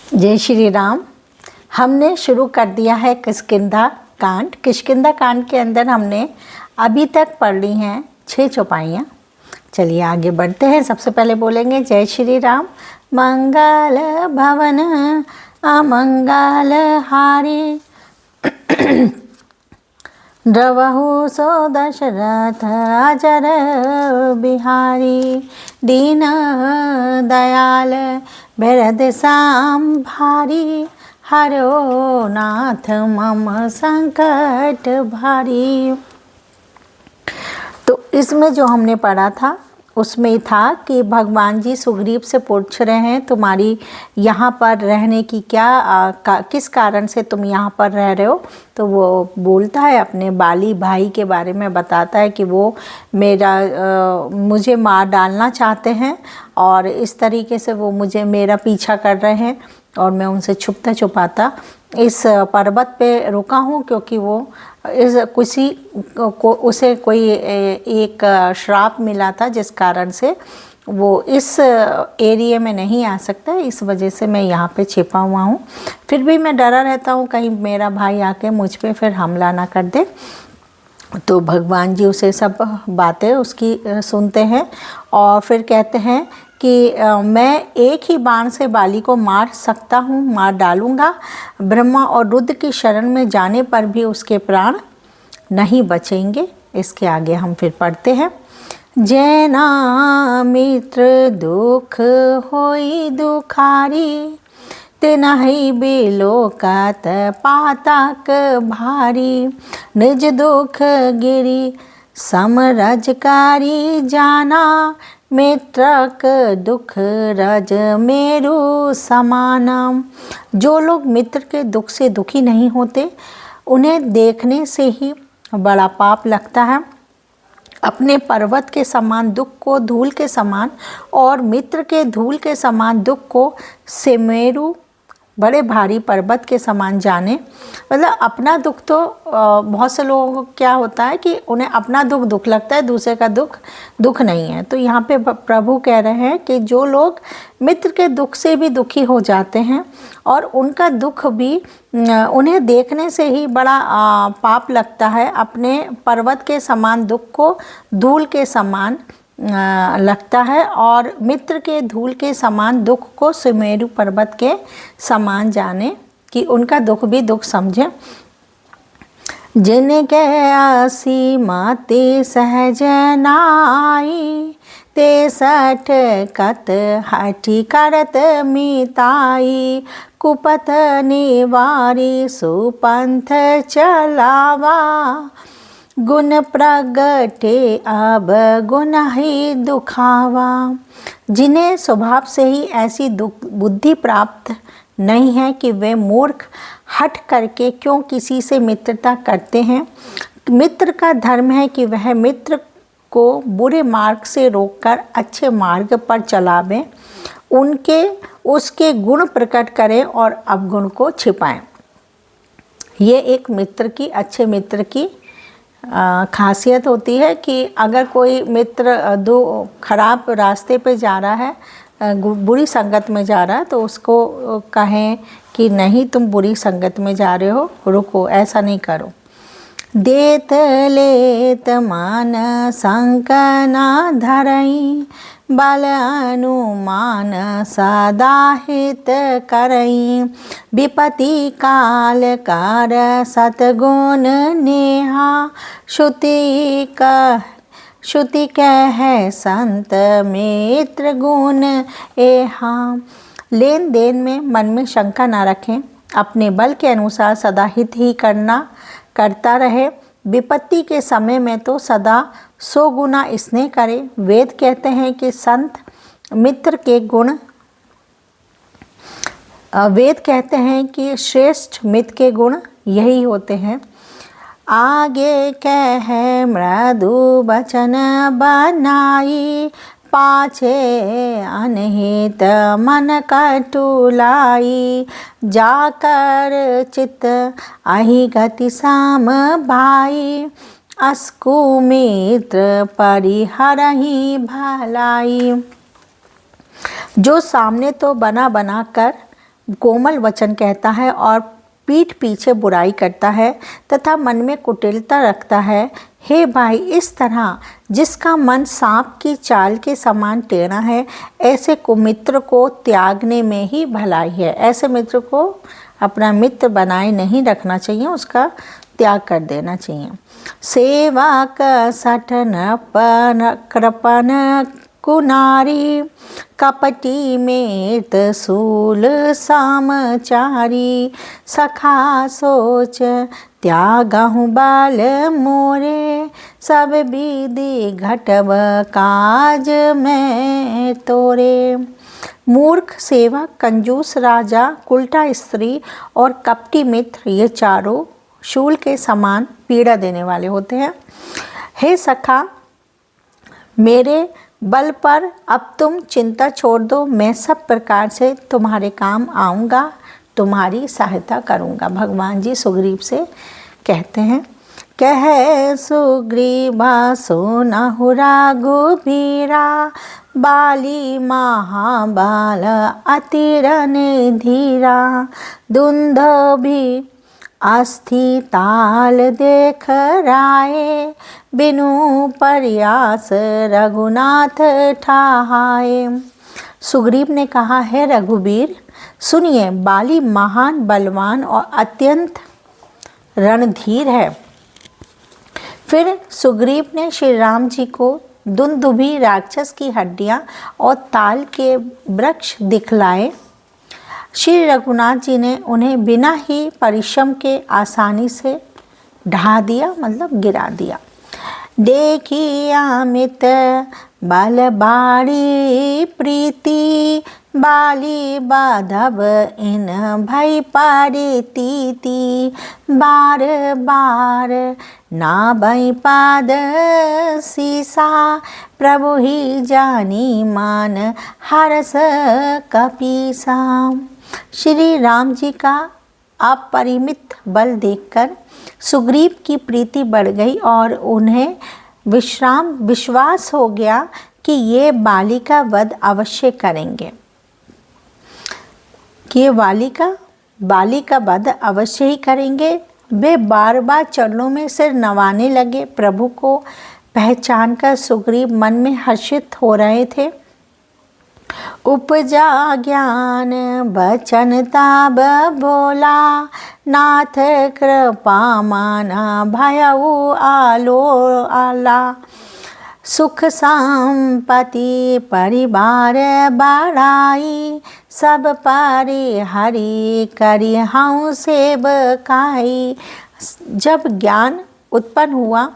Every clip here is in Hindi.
जय श्री राम। हमने शुरू कर दिया है किष्किंधा कांड। किष्किंधा कांड के अंदर हमने अभी तक पढ़ ली हैं 6 चौपाइयाँ। चलिए आगे बढ़ते हैं। सबसे पहले बोलेंगे जय श्री राम। मंगल भवन अमंगल हारी द्रवहु सो दशरथ अजर बिहारी दीन दयाल बिरद साम भारी हरो नाथ मम संकट भारी। तो इसमें जो हमने पढ़ा था उसमें था कि भगवान जी सुग्रीव से पूछ रहे हैं तुम्हारी यहाँ पर रहने की किस कारण से तुम यहाँ पर रह रहे हो। तो वो बोलता है अपने बाली भाई के बारे में, बताता है कि वो मुझे मार डालना चाहते हैं और इस तरीके से वो मेरा पीछा कर रहे हैं और मैं उनसे छुपता छुपाता इस पर्वत पे रुका हूँ, क्योंकि वो उसे कोई एक श्राप मिला था जिस कारण से वो इस एरिया में नहीं आ सकता। इस वजह से मैं यहाँ पे छिपा हुआ हूँ। फिर भी मैं डरा रहता हूँ कहीं मेरा भाई आके मुझ पे फिर हमला ना कर दे। तो भगवान जी उसे सब बातें उसकी सुनते हैं और फिर कहते हैं कि मैं एक ही बाण से बाली को मार सकता हूँ, मार डालूँगा। ब्रह्मा और रुद्र की शरण में जाने पर भी उसके प्राण नहीं बचेंगे। इसके आगे हम फिर पढ़ते हैं। जैना मित्र दुख होई दुखारी तिनहि बिलोकत पातक भारी निज दुख गिरी समरजकारी जाना मित्रक दुख रज मेरु समाना। जो लोग मित्र के दुख से दुखी नहीं होते उन्हें देखने से ही बड़ा पाप लगता है। अपने पर्वत के समान दुख को धूल के समान और मित्र के धूल के समान दुख को सुमेरु बड़े भारी पर्वत के समान जाने। मतलब अपना दुख तो बहुत से लोगों को क्या होता है कि उन्हें अपना दुख लगता है, दूसरे का दुख नहीं है। तो यहाँ पे प्रभु कह रहे हैं कि जो लोग मित्र के दुख से भी दुखी हो जाते हैं और उनका दुख भी उन्हें देखने से ही बड़ा पाप लगता है, अपने पर्वत के समान दुख को धूल के समान लगता है और मित्र के धूल के समान दुख को सुमेरु पर्वत के समान जाने कि उनका दुख भी दुख समझे। जिनके आसी माते सहज नाई ते सठ कत हठी करत मिताई कुपथ निवारी सुपंथ चलावा गुण प्रगटे अब गुण ही दुखावा। जिन्हें स्वभाव से ही ऐसी बुद्धि प्राप्त नहीं है कि वे मूर्ख हट करके क्यों किसी से मित्रता करते हैं। मित्र का धर्म है कि वह मित्र को बुरे मार्ग से रोककर अच्छे मार्ग पर चलावें, उसके गुण प्रकट करें और अवगुण को छिपाएं। ये एक अच्छे मित्र की खासियत होती है कि अगर कोई मित्र खराब रास्ते पे जा रहा है, बुरी संगत में जा रहा है, तो उसको कहें कि नहीं तुम बुरी संगत में जा रहे हो, रुको, ऐसा नहीं करो। देत लेत मान संकना धरई बल अनुमान सदा हित करई विपति काल कार सतगुण नेहा श्रुति कह संत मित्र गुण एहा। लेन देन में मन में शंका ना रखें, अपने बल के अनुसार सदा हित ही करता रहे। विपत्ति के समय में तो सदा 100 गुना स्नेह करे। वेद कहते हैं कि संत मित्र के गुण वेद कहते हैं कि श्रेष्ठ मित्र के गुण यही होते हैं। आगे कह मृदु वचन बनाई पाछे अनहित मन कटुलाई जाकर चित अहि गति साम भाई अस्कु मित्र परिहरहि भलाई। जो सामने तो बना कर कोमल वचन कहता है और पीठ पीछे बुराई करता है तथा मन में कुटिलता रखता है, हे भाई, इस तरह जिसका मन सांप की चाल के समान टेढ़ा है, ऐसे कुमित्र को त्यागने में ही भलाई है। ऐसे मित्र को अपना मित्र बनाए नहीं रखना चाहिए, उसका त्याग कर देना चाहिए। सेवा का सठन पन कृपन कुनारी, कपटी में तसूल सामचारी, सखा सोच त्यागहु बाल मोरे, सब विधि घटव काज में तोरे। मूर्ख, सेवक, कंजूस, राजा, उल्टा स्त्री और कपटी मित्र, ये चारों शूल के समान पीड़ा देने वाले होते हैं। हे सखा, मेरे बल पर अब तुम चिंता छोड़ दो, मैं सब प्रकार से तुम्हारे काम आऊँगा, तुम्हारी सहायता करूँगा। भगवान जी सुग्रीव से कहते हैं, कह सुग्रीवा सुनहु रघुबीरा, बाली महाबाल अति रणधीरा, दुंदुभि अस्थि ताल देख राये, बिनु प्रयास रघुनाथ ठाहाए। सुग्रीव ने कहा, है रघुबीर, सुनिए, बाली महान, बलवान और अत्यंत रणधीर है। फिर सुग्रीव ने श्री राम जी को दुंदुभि राक्षस की हड्डियां और ताल के वृक्ष दिखलाए। श्री रघुनाथ जी ने उन्हें बिना ही परिश्रम के आसानी से ढा दिया, मतलब गिरा दिया। देखी अमित बल बाड़ी प्रीति, बाली बाधव इन भय पारी तीती, बार बार ना भय पाद सीसा, प्रभु ही जानी मान हरस कपीसा। श्री राम जी का अपरिमित बल देखकर सुग्रीव की प्रीति बढ़ गई और उन्हें विश्वास हो गया कि ये बाली का वध अवश्य करेंगे, कि ये बाली का वध अवश्य ही करेंगे। वे बार बार चरणों में सिर नवाने लगे। प्रभु को पहचानकर सुग्रीव मन में हर्षित हो रहे थे। उपजा ज्ञान बचन ताब बोला, नाथ कृपा माना भयउ आलो आला, सुख संपत्ति परिवार बढ़ाई, सब पारी हरि करी हऊँ सेवकाई। जब ज्ञान उत्पन्न हुआ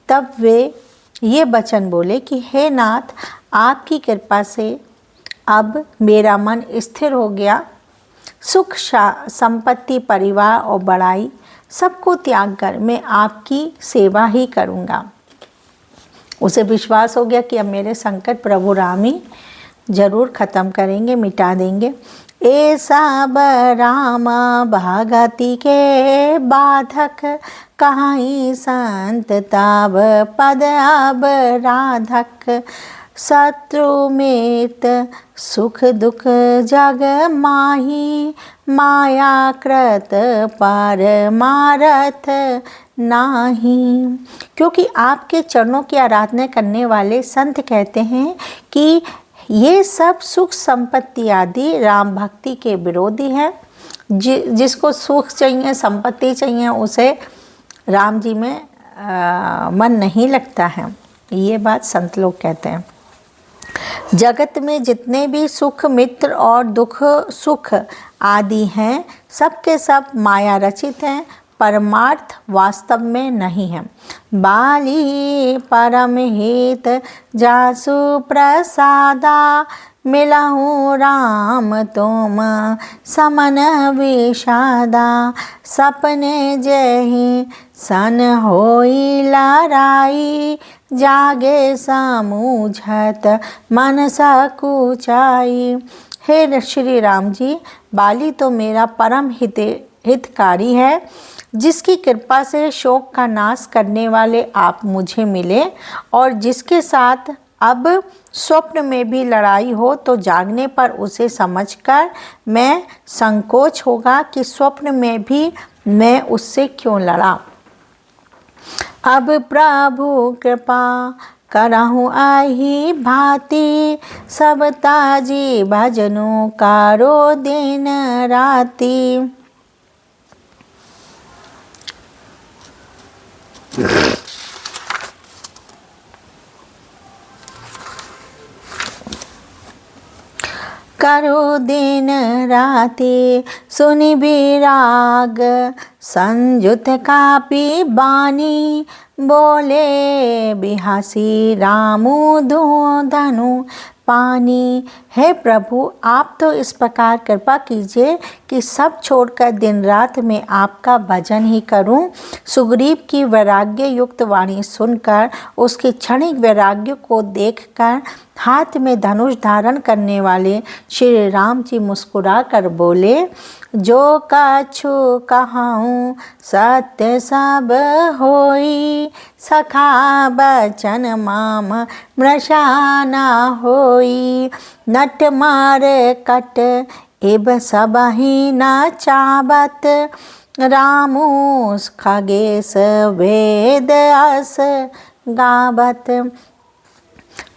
तब वे ये वचन बोले कि हे नाथ, आपकी कृपा से अब मेरा मन स्थिर हो गया। सुख संपत्ति परिवार और बड़ाई सबको त्याग कर मैं आपकी सेवा ही करूँगा। उसे विश्वास हो गया कि अब मेरे संकट प्रभु राम ही जरूर ख़त्म करेंगे, मिटा देंगे। ऐसा राम भागति के बाधक, कहीं संत ताब पद अब राधक, शत्रु मित सुख दुख जग माही, माया कृत पर मारथ नाही। क्योंकि आपके चरणों की आराधना करने वाले संत कहते हैं कि ये सब सुख संपत्ति आदि राम भक्ति के विरोधी हैं। जिसको सुख चाहिए, संपत्ति चाहिए, उसे राम जी में मन नहीं लगता है। ये बात संत लोग कहते हैं। जगत में जितने भी सुख मित्र और दुख सुख आदि हैं, सब के सब माया रचित हैं, परमार्थ वास्तव में नहीं है। बाली परम हित जासु प्रसादा, मिलहु राम तुम समन विषादा, सपने जहि सन होई लड़ाई, जागे समूझत मन सकुचाई। हे श्री राम जी, बाली तो मेरा परम हितकारी है, जिसकी कृपा से शोक का नाश करने वाले आप मुझे मिले और जिसके साथ अब स्वप्न में भी लड़ाई हो तो जागने पर उसे समझकर मैं संकोच होगा कि स्वप्न में भी मैं उससे क्यों लड़ा। अब प्रभु कृपा करहूँ आही भांति, सब ताजी भजनों कारो दिन राती। करो दिन राति सुनि विराग, संयुत कापी बानी, बोले बिहासी रामू दो धनु पानी। हे प्रभु, आप तो इस प्रकार कृपा कीजिए कि सब छोड़कर दिन रात मैं आपका भजन ही करूं। सुग्रीव की वैराग्य युक्त वाणी सुनकर, उसके क्षणिक वैराग्य को देखकर हाथ में धनुष धारण करने वाले श्री राम जी मुस्कुरा कर बोले, जो कछु कहाऊँ सत्य सब होई, सखा बचन माम मृषा न होई। नट मार कट एब सबहि न चाबत, रामूस खगेश वेद अस गावत।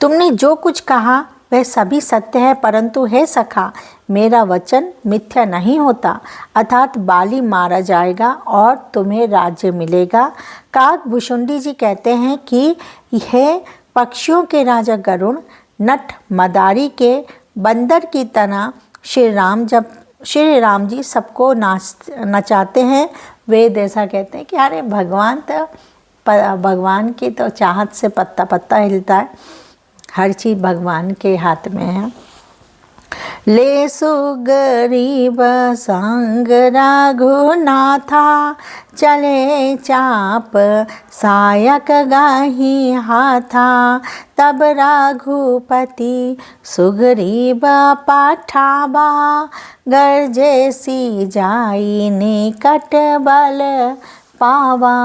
तुमने जो कुछ कहा वह सभी सत्य है, परंतु हे सखा, मेरा वचन मिथ्या नहीं होता। अर्थात बाली मारा जाएगा और तुम्हें राज्य मिलेगा। काकभूषुंडी जी कहते हैं कि यह पक्षियों के राजा गरुण नट मदारी के बंदर की तरह श्री राम जी सबको नचाते हैं। वेद ऐसा कहते हैं कि अरे भगवान की तो चाहत से पत्ता पत्ता हिलता है, हर चीज़ भगवान के हाथ में है। ले सुग्रीव संग रघुनाथा, चले चाप सायक गाही हाथा। तब रघुपति सुग्रीव पाठाबा, गर्जे सी जाई निकट बल पावा।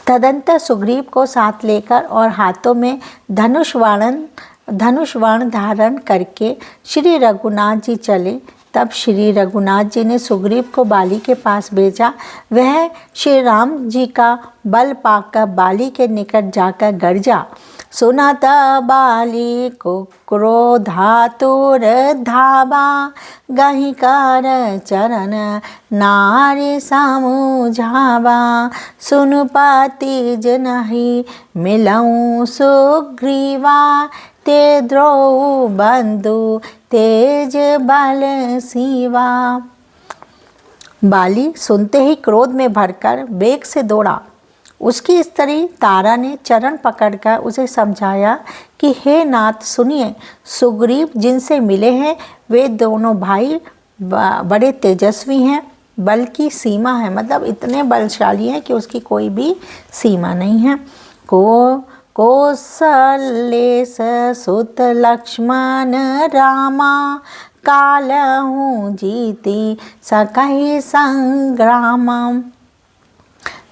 तदंतर सुग्रीव को साथ लेकर और हाथों में धनुष बाण धारण करके श्री रघुनाथ जी चले। तब श्री रघुनाथ जी ने सुग्रीव को बाली के पास भेजा। वह श्री राम जी का बल पाकर बाली के निकट जाकर गरजा, सुनत बाली को क्रोधातुर धाबा, गही कर चरण नारी समुझावा। सुनुपति जनहि मिलऊँ सुग्रीवा, ते द्रोऊ बंधु तेज बल सीवा। बाली सुनते ही क्रोध में भरकर वेग से दौड़ा। उसकी स्त्री तारा ने चरण पकड़कर उसे समझाया कि हे नाथ सुनिए, सुग्रीव जिनसे मिले हैं वे दोनों भाई बड़े तेजस्वी हैं, बल की सीमा है, मतलब इतने बलशाली हैं कि उसकी कोई भी सीमा नहीं है। कौसलेस सुत लक्ष्मण रामा, कालहु जीति सकहि संग्रामा।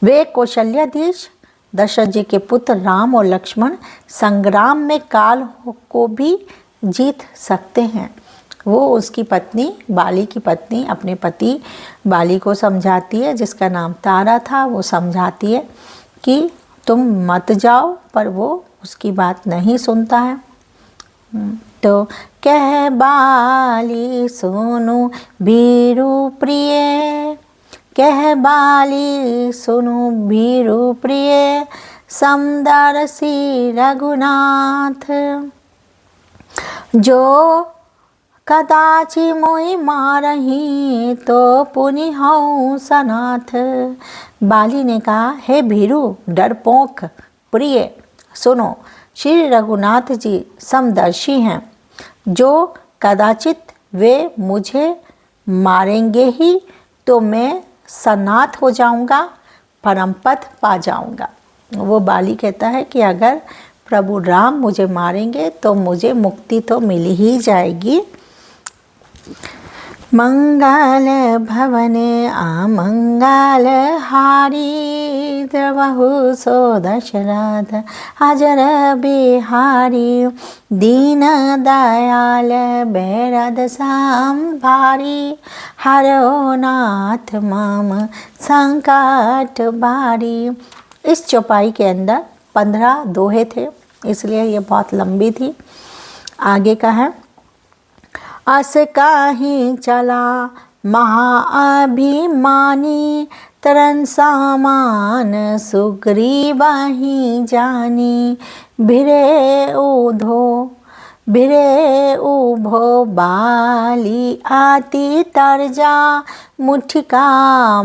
वे कौशल्याधीश दशरथ जी के पुत्र राम और लक्ष्मण संग्राम में काल को भी जीत सकते हैं। वो उसकी पत्नी, बाली की पत्नी, अपने पति बाली को समझाती है, जिसका नाम तारा था। वो समझाती है कि तुम मत जाओ, पर वो उसकी बात नहीं सुनता है। तो कह बाली सुनु भीरु प्रिय, कह बाली सुनु भीरु प्रिय, समदर्शी रघुनाथ। जो कदाचि मोहि मारही, तो पुनि हऊँ सनाथ। बाली ने कहा, हे भीरु डरपोक प्रिय, सुनो, श्री रघुनाथ जी समदर्शी हैं। जो कदाचित वे मुझे मारेंगे ही तो मैं सनाथ हो जाऊंगा, परम पद पा जाऊंगा। वो बाली कहता है कि अगर प्रभु राम मुझे मारेंगे तो मुझे मुक्ति तो मिल ही जाएगी। मंगल भवन अमंगल हारी द्रवहु सो दशरथ अजर बिहारी दीन दयाल बेरद संभारी हरो नाथ मम संकट भारी। इस चौपाई के अंदर 15 दोहे थे, इसलिए ये बहुत लंबी थी। आगे का है, अस काहि चला महाअभिमानी तरन सामान सुग्रीवहि जानी भिरे उभो बाली आती तरजा मुठिका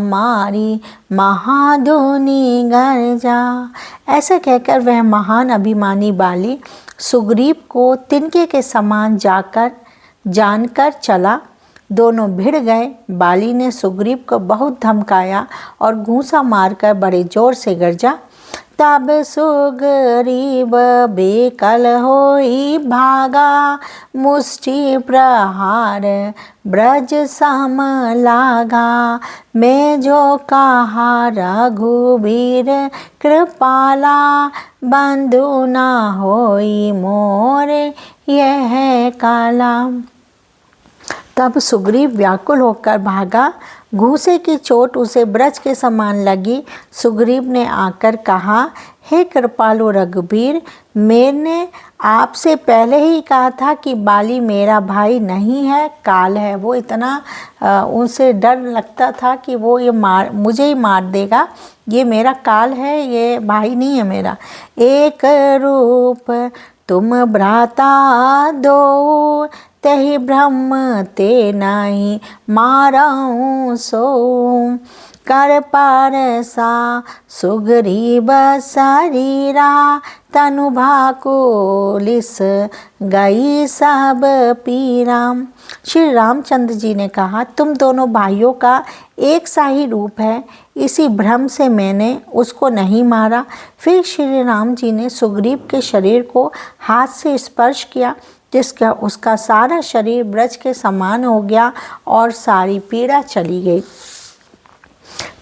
मारी महाधुनी गर्जा। ऐसे कहकर वह महान अभिमानी बाली सुग्रीव को तिनके के समान जानकर चला। दोनों भिड़ गए। बाली ने सुग्रीव को बहुत धमकाया और घूंसा मारकर बड़े जोर से गरजा। तब सुग्रीव बेकल होई भागा मुष्टि प्रहार ब्रज सम लागा। मैं जो कहा रघुबीर कृपाला बंधु ना होई मोर यह काला। तब सुग्रीव व्याकुल होकर भागा। घूंसे की चोट उसे ब्रज के समान लगी। सुग्रीव ने आकर कहा, हे कृपालु रघुबीर, मैंने आपसे पहले ही कहा था कि बाली मेरा भाई नहीं है, काल है। वो इतना उनसे डर लगता था कि वो मुझे ही मार देगा। ये मेरा काल है, ये भाई नहीं है मेरा। एक रूप तुम भ्राता दो तहि ब्रह्म ते नाही मारऊँ सो। कर परसा सुग्रीव शरीरा तनु भाकुलिस गई सब पीरा। श्री रामचंद्र जी ने कहा, तुम दोनों भाइयों का एक सा ही रूप है, इसी भ्रम से मैंने उसको नहीं मारा। फिर श्री राम जी ने सुग्रीव के शरीर को हाथ से स्पर्श किया, जिसका उसका सारा शरीर ब्रज के समान हो गया और सारी पीड़ा चली गई।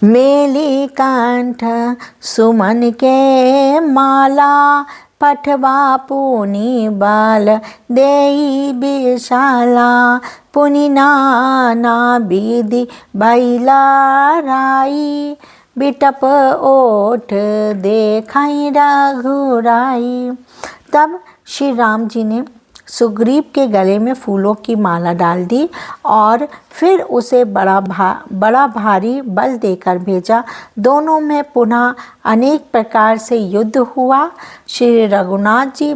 मेली कंठ सुमन के माला पठवा पुनि बल देई विशाला। पुनि नाना विधि बैला राई बिटप ओठ देखाई रघुराई। तब श्री राम जी ने सुग्रीव के गले में फूलों की माला डाल दी और फिर उसे बड़ा भारी बल देकर भेजा। दोनों में पुनः अनेक प्रकार से युद्ध हुआ। श्री रघुनाथ जी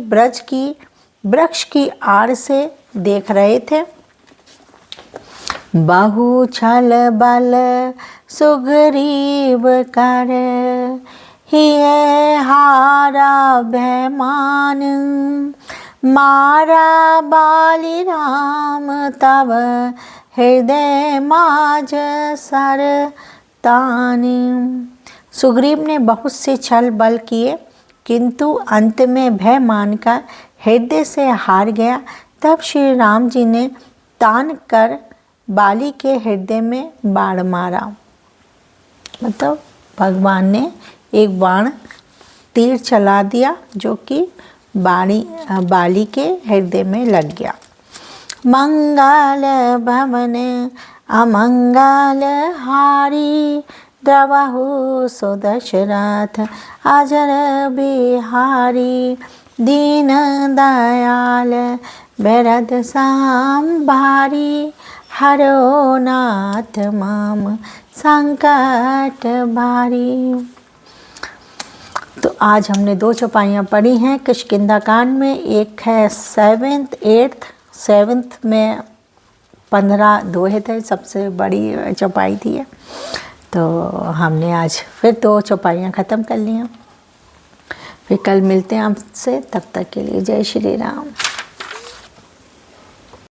वृक्ष की आड़ से देख रहे थे। बहु छल बल सुग्रीव कर हिये हारा भयमान। मारा बाली राम तब हृदय माज सर तानी। सुग्रीव ने बहुत से छल बल किए, किंतु अंत में भय मानकर हृदय से हार गया। तब श्री राम जी ने तान कर बाली के हृदय में बाण मारा। मतलब भगवान ने एक बाण तीर चला दिया जो कि बाली के हृदय में लग गया। मंगल भवन अमंगल हारी द्रवहु सो दशरथ अजर बिहारी। दीन दयाल बेरद संभारी हरो नाथ मम संकट भारी। तो आज हमने 2 चौपाइयाँ पढ़ी हैं किष्किंधा कांड में। एक है 7th 8th 7th में 15 दोहे थे, सबसे बड़ी चौपाई थी। तो हमने आज फिर 2 चौपाइयाँ ख़त्म कर ली हैं। फिर कल मिलते हैं आपसे, तब तक के लिए जय श्री राम।